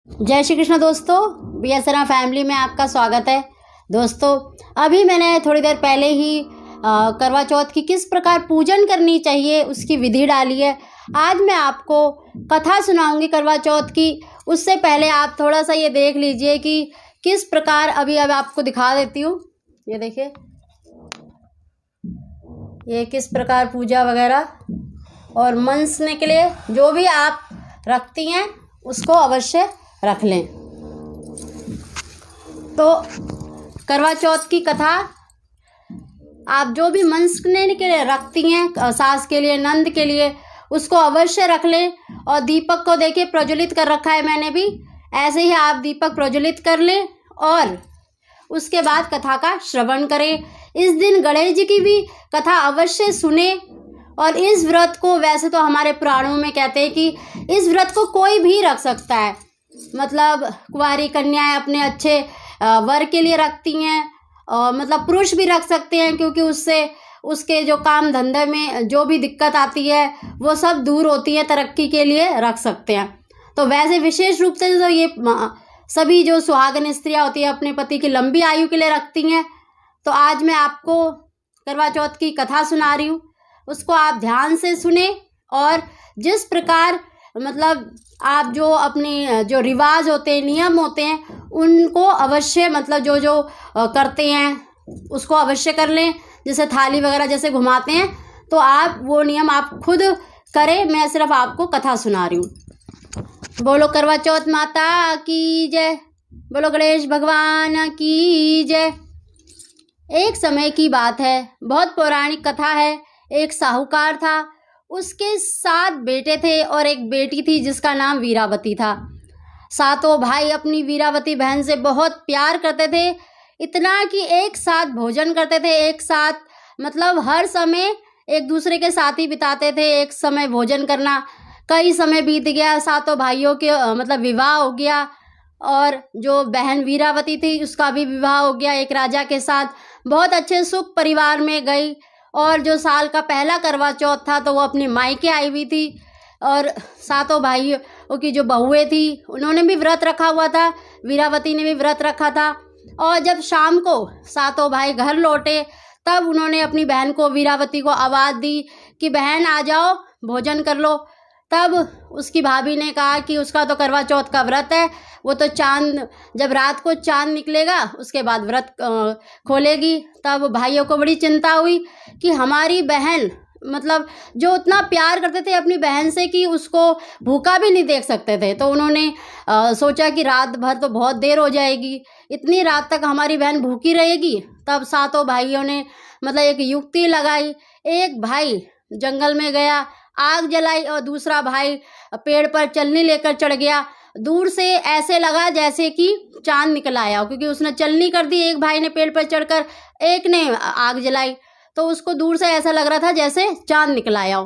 जय श्री कृष्ण दोस्तों, BSNR family में आपका स्वागत है। दोस्तों, अभी मैंने थोड़ी देर पहले ही करवा चौथ की किस प्रकार पूजन करनी चाहिए उसकी विधि डाली है। आज मैं आपको कथा सुनाऊंगी करवा चौथ की। उससे पहले आप थोड़ा सा ये देख लीजिए कि किस प्रकार अब आपको दिखा देती हूँ। ये देखिए, ये किस प्रकार पूजा वगैरह और मनसने के लिए जो भी आप रखती हैं उसको अवश्य रख लें। तो करवा चौथ की कथा आप जो भी मनसने के लिए रखती हैं, सास के लिए, नंद के लिए, उसको अवश्य रख लें। और दीपक को देखिए प्रज्वलित कर रखा है मैंने भी, ऐसे ही आप दीपक प्रज्वलित कर लें और उसके बाद कथा का श्रवण करें। इस दिन गणेश जी की भी कथा अवश्य सुने। और इस व्रत को वैसे तो हमारे पुराणों में कहते हैं कि इस व्रत को कोई भी रख सकता है, मतलब कुंवारी कन्याएं अपने अच्छे वर के लिए रखती हैं, और मतलब पुरुष भी रख सकते हैं, क्योंकि उससे उसके जो काम धंधे में जो भी दिक्कत आती है वो सब दूर होती है, तरक्की के लिए रख सकते हैं। तो वैसे विशेष रूप से तो ये सभी जो सुहागन स्त्रियां होती है अपने पति की लंबी आयु के लिए रखती हैं। तो आज मैं आपको करवा चौथ की कथा सुना रही हूँ, उसको आप ध्यान से सुने। और जिस प्रकार मतलब आप जो अपने जो रिवाज होते हैं, नियम होते हैं, उनको अवश्य मतलब जो जो करते हैं उसको अवश्य कर लें। जैसे थाली वगैरह जैसे घुमाते हैं तो आप वो नियम आप खुद करें, मैं सिर्फ आपको कथा सुना रही हूँ। बोलो करवा चौथ माता की जय, बोलो गणेश भगवान की जय। एक समय की बात है, बहुत पौराणिक कथा है। एक साहूकार था, उसके 7 बेटे थे और एक बेटी थी जिसका नाम वीरावती था। सातों भाई अपनी वीरावती बहन से बहुत प्यार करते थे, इतना कि एक साथ भोजन करते थे, एक साथ मतलब हर समय एक दूसरे के साथ ही बिताते थे। एक समय भोजन करना, कई समय बीत गया, सातों भाइयों के मतलब विवाह हो गया। और जो बहन वीरावती थी उसका भी विवाह हो गया एक राजा के साथ, बहुत अच्छे सुख परिवार में गई। और जो साल का पहला करवा चौथ था तो वो अपने मायके आई हुई थी। और सातों भाइयों की जो बहुएं थी उन्होंने भी व्रत रखा हुआ था, वीरावती ने भी व्रत रखा था। और जब शाम को सातों भाई घर लौटे तब उन्होंने अपनी बहन को, वीरावती को आवाज़ दी कि बहन आ जाओ, भोजन कर लो। तब उसकी भाभी ने कहा कि उसका तो करवा चौथ का व्रत है, वो तो चांद, जब रात को चांद निकलेगा उसके बाद व्रत खोलेगी। तब भाइयों को बड़ी चिंता हुई कि हमारी बहन, मतलब जो उतना प्यार करते थे अपनी बहन से कि उसको भूखा भी नहीं देख सकते थे। तो उन्होंने सोचा कि रात भर तो बहुत देर हो जाएगी, इतनी रात तक हमारी बहन भूखी रहेगी। तब सातों भाइयों ने मतलब एक युक्ति लगाई। एक भाई जंगल में गया, आग जलाई, और दूसरा भाई पेड़ पर चलनी लेकर चढ़ गया। दूर से ऐसे लगा जैसे कि चांद निकल आया हो, क्योंकि उसने चलनी कर दी, एक भाई ने पेड़ पर चढ़कर, एक ने आग जलाई, तो उसको दूर से ऐसा लग रहा था जैसे चांद निकल आया हो।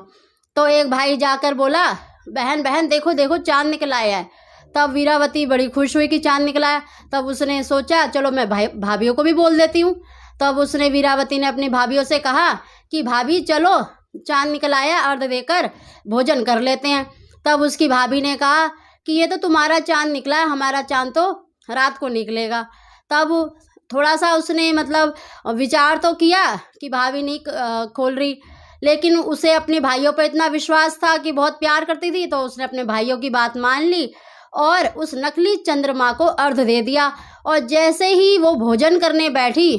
तो एक भाई जाकर बोला, बहन बहन देखो देखो चांद निकल आया है। तब वीरावती बड़ी खुश हुई कि चांद निकल आया। तब उसने सोचा चलो मैं भाभियों को भी बोल देती हूँ। तब उसने, वीरावती ने अपनी भाभियों से कहा कि भाभी चलो, चांद निकल आया, अर्घ देकर भोजन कर लेते हैं। तब उसकी भाभी ने कहा कि ये तो तुम्हारा चांद निकला है, हमारा चांद तो रात को निकलेगा। तब थोड़ा सा उसने मतलब विचार तो किया कि भाभी नहीं खोल रही, लेकिन उसे अपने भाइयों पर इतना विश्वास था कि बहुत प्यार करती थी, तो उसने अपने भाइयों की बात मान ली और उस नकली चंद्रमा को अर्घ दे दिया। और जैसे ही वो भोजन करने बैठी,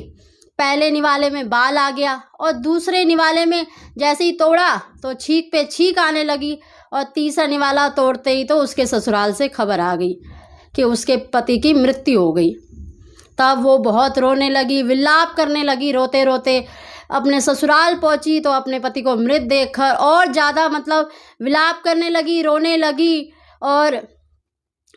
पहले निवाले में बाल आ गया और दूसरे निवाले में जैसे ही तोड़ा तो छींक पे छींक आने लगी, और तीसरा निवाला तोड़ते ही तो उसके ससुराल से खबर आ गई कि उसके पति की मृत्यु हो गई। तब वो बहुत रोने लगी, विलाप करने लगी, रोते रोते अपने ससुराल पहुंची तो अपने पति को मृत देखकर और ज़्यादा मतलब विलाप करने लगी, रोने लगी। और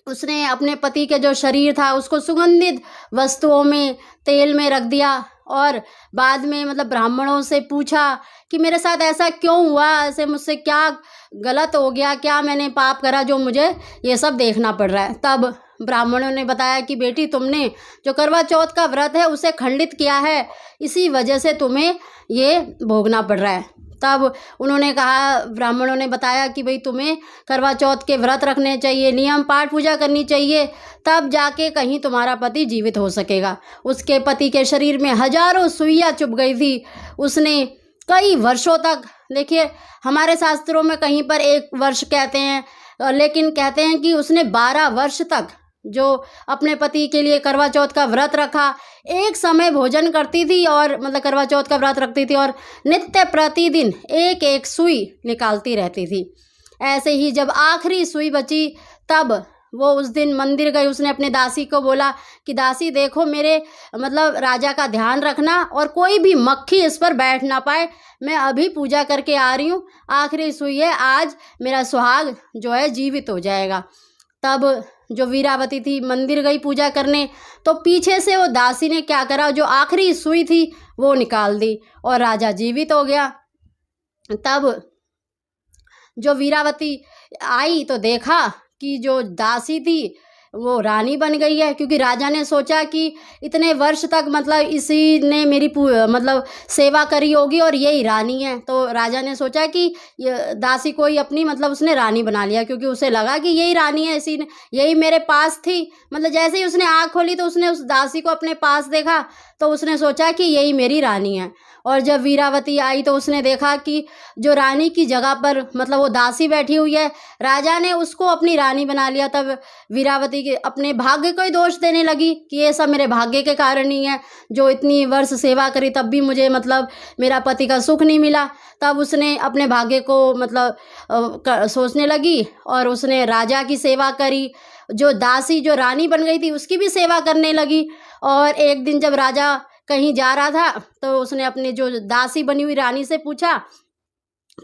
उसने अपने पति के जो शरीर था उसको सुगंधित वस्तुओं में, तेल में रख दिया। और बाद में मतलब ब्राह्मणों से पूछा कि मेरे साथ ऐसा क्यों हुआ, ऐसे मुझसे क्या गलत हो गया, क्या मैंने पाप करा जो मुझे ये सब देखना पड़ रहा है। तब ब्राह्मणों ने बताया कि बेटी तुमने जो करवा चौथ का व्रत है उसे खंडित किया है, इसी वजह से तुम्हें ये भोगना पड़ रहा है। तब उन्होंने कहा, ब्राह्मणों ने बताया कि भाई तुम्हें करवा चौथ के व्रत रखने चाहिए, नियम पाठ पूजा करनी चाहिए, तब जाके कहीं तुम्हारा पति जीवित हो सकेगा। उसके पति के शरीर में हजारों सुइयां चुभ गई थी। उसने कई वर्षों तक, देखिए हमारे शास्त्रों में कहीं पर 1 वर्ष कहते हैं, लेकिन कहते हैं कि उसने 12 वर्ष तक जो अपने पति के लिए करवा चौथ का व्रत रखा। एक समय भोजन करती थी और मतलब करवा चौथ का व्रत रखती थी और नित्य प्रतिदिन एक एक सुई निकालती रहती थी। ऐसे ही जब आखिरी सुई बची तब वो उस दिन मंदिर गई। उसने अपने दासी को बोला कि दासी देखो, मेरे मतलब राजा का ध्यान रखना और कोई भी मक्खी इस पर बैठ ना पाए, मैं अभी पूजा करके आ रही हूँ, आखिरी सुई है, आज मेरा सुहाग जो है जीवित हो जाएगा। तब जो वीरावती थी मंदिर गई पूजा करने, तो पीछे से वो दासी ने क्या करा, जो आखिरी सुई थी वो निकाल दी और राजा जीवित हो गया। तब जो वीरावती आई तो देखा कि जो दासी थी वो रानी बन गई है, क्योंकि राजा ने सोचा कि इतने वर्ष तक मतलब इसी ने मेरी मतलब सेवा करी होगी और यही रानी है। तो राजा ने सोचा कि ये दासी को ही अपनी मतलब उसने रानी बना लिया, क्योंकि उसे लगा कि यही रानी है, इसी ने यही मेरे पास थी। मतलब जैसे ही उसने आँख खोली तो उसने उस दासी को अपने पास देखा तो उसने सोचा कि यही मेरी रानी है। और जब वीरावती आई तो उसने देखा कि जो रानी की जगह पर मतलब वो दासी बैठी हुई है, राजा ने उसको अपनी रानी बना लिया। तब वीरावती के अपने भाग्य को ही दोष देने लगी कि ये सब मेरे भाग्य के कारण ही है, जो इतनी वर्ष सेवा करी तब भी मुझे मतलब मेरा पति का सुख नहीं मिला। तब उसने अपने भाग्य को मतलब सोचने लगी और उसने राजा की सेवा करी। जो दासी जो रानी बन गई थी उसकी भी सेवा करने लगी। और एक दिन जब राजा कहीं जा रहा था तो उसने अपनी जो दासी बनी हुई रानी से पूछा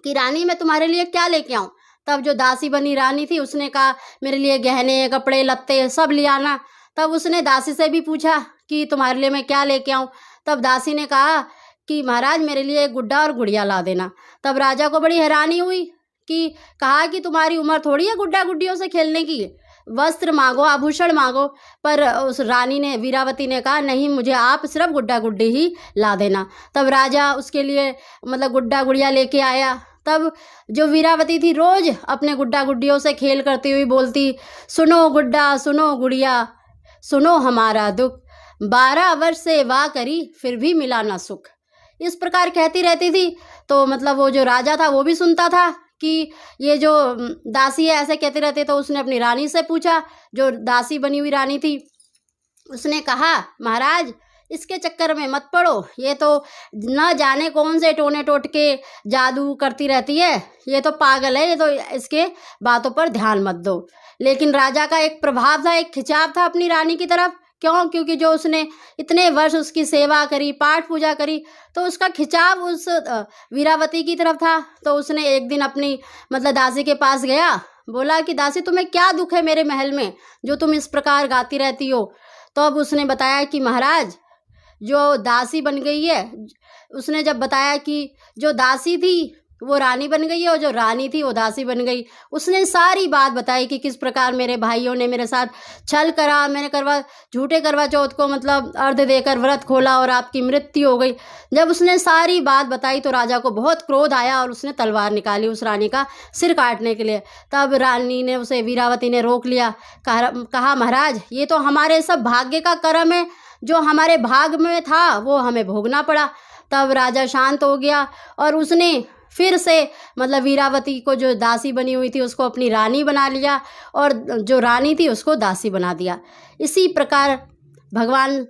कि रानी मैं तुम्हारे लिए क्या लेके आऊँ। तब जो दासी बनी रानी थी उसने कहा मेरे लिए गहने कपड़े लत्ते सब ले आना। तब उसने दासी से भी पूछा कि तुम्हारे लिए मैं क्या लेके आऊँ। तब दासी ने कहा कि महाराज मेरे लिए एक गुड्डा और गुड़िया ला देना। तब राजा को बड़ी हैरानी हुई कि कहा कि तुम्हारी उम्र थोड़ी है गुड्डा गुड्डियों से खेलने की, वस्त्र मांगो आभूषण मांगो। पर उस रानी ने वीरावती ने कहा नहीं, मुझे आप सिर्फ गुड्डा गुड्डी ही ला देना। तब राजा उसके लिए मतलब गुड्डा गुड़िया लेके आया। तब जो वीरावती थी रोज अपने गुड्डा गुड्डियों से खेल करती हुई बोलती, सुनो गुड्डा सुनो गुड़िया सुनो हमारा दुख, 12 वर्ष से वाह करी फिर भी मिला ना सुख। इस प्रकार कहती रहती थी। तो मतलब वो जो राजा था वो भी सुनता था कि ये जो दासी है ऐसे कहते रहते। तो उसने अपनी रानी से पूछा, जो दासी बनी हुई रानी थी, उसने कहा महाराज इसके चक्कर में मत पड़ो, ये तो न जाने कौन से टोने टोटके जादू करती रहती है, ये तो पागल है, ये तो इसके बातों पर ध्यान मत दो। लेकिन राजा का एक प्रभाव था, एक खिंचाव था अपनी रानी की तरफ। क्यों? क्योंकि जो उसने इतने वर्ष उसकी सेवा करी, पाठ पूजा करी, तो उसका खिंचाव उस वीरावती की तरफ था। तो उसने एक दिन अपनी मतलब दासी के पास गया, बोला कि दासी तुम्हें क्या दुख है मेरे महल में जो तुम इस प्रकार गाती रहती हो। तो अब उसने बताया कि महाराज जो दासी बन गई है, उसने जब बताया कि जो दासी थी वो रानी बन गई है और जो रानी थी वो दासी बन गई। उसने सारी बात बताई कि किस प्रकार मेरे भाइयों ने मेरे साथ छल करा, मैंने झूठे करवा चौथ को मतलब अर्ध देकर व्रत खोला और आपकी मृत्यु हो गई। जब उसने सारी बात बताई तो राजा को बहुत क्रोध आया और उसने तलवार निकाली उस रानी का सिर काटने के लिए। तब रानी ने उसे वीरावती ने रोक लिया, कहा महाराज ये तो हमारे सब भाग्य का कर्म है, जो हमारे भाग में था वो हमें भोगना पड़ा। तब राजा शांत हो गया और उसने फिर से मतलब वीरावती को जो दासी बनी हुई थी उसको अपनी रानी बना लिया और जो रानी थी उसको दासी बना दिया। इसी प्रकार भगवान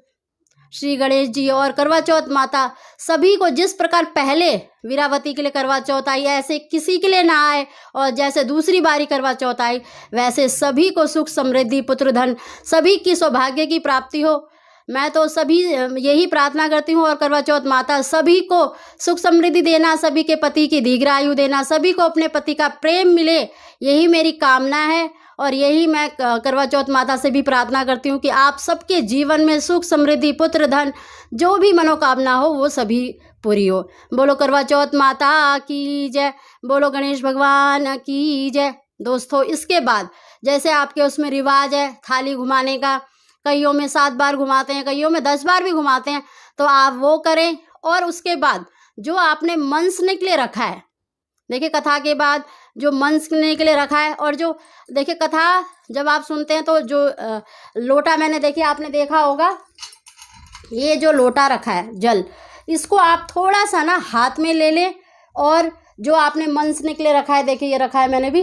श्री गणेश जी और करवा चौथ माता सभी को जिस प्रकार पहले वीरावती के लिए करवा चौथ आई ऐसे किसी के लिए ना आए, और जैसे दूसरी बारी करवा चौथ आई वैसे सभी को सुख समृद्धि पुत्र धन सभी की सौभाग्य की प्राप्ति हो। मैं तो सभी यही प्रार्थना करती हूँ और करवा चौथ माता सभी को सुख समृद्धि देना, सभी के पति की दीर्घायु देना, सभी को अपने पति का प्रेम मिले, यही मेरी कामना है। और यही मैं करवा चौथ माता से भी प्रार्थना करती हूँ कि आप सबके जीवन में सुख समृद्धि पुत्र धन जो भी मनोकामना हो वो सभी पूरी हो। बोलो करवा चौथ माता की जय, बोलो गणेश भगवान की जय। दोस्तों इसके बाद जैसे आपके उसमें रिवाज है थाली घुमाने का, कईयों में 7 बार घुमाते हैं, कईयों में 10 बार भी घुमाते हैं, तो आप वो करें। और उसके बाद जो आपने मनसने के लिए रखा है, देखिए कथा के बाद जो मनसने के लिए रखा है, और जो देखिए कथा जब आप सुनते हैं तो जो लोटा मैंने देखिए आपने देखा होगा, ये जो लोटा रखा है जल, इसको आप थोड़ा सा ना हाथ में ले लें, और जो आपने मनसने के लिए रखा है, देखिए ये रखा है मैंने भी,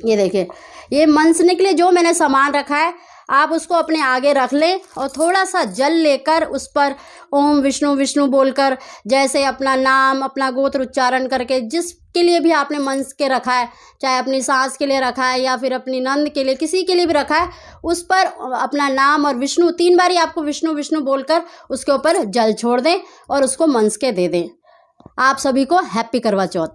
ये देखिए ये मनसने के लिए जो मैंने सामान रखा है, आप उसको अपने आगे रख लें और थोड़ा सा जल लेकर उस पर ओम विष्णु विष्णु बोलकर, जैसे अपना नाम अपना गोत्र उच्चारण करके, जिसके लिए भी आपने मनस के रखा है, चाहे अपनी सास के लिए रखा है या फिर अपनी नंद के लिए, किसी के लिए भी रखा है, उस पर अपना नाम और विष्णु 3 बारी आपको विष्णु विष्णु बोलकर उसके ऊपर जल छोड़ दें और उसको मनस के दे दें। आप सभी को हैप्पी करवा चौथ।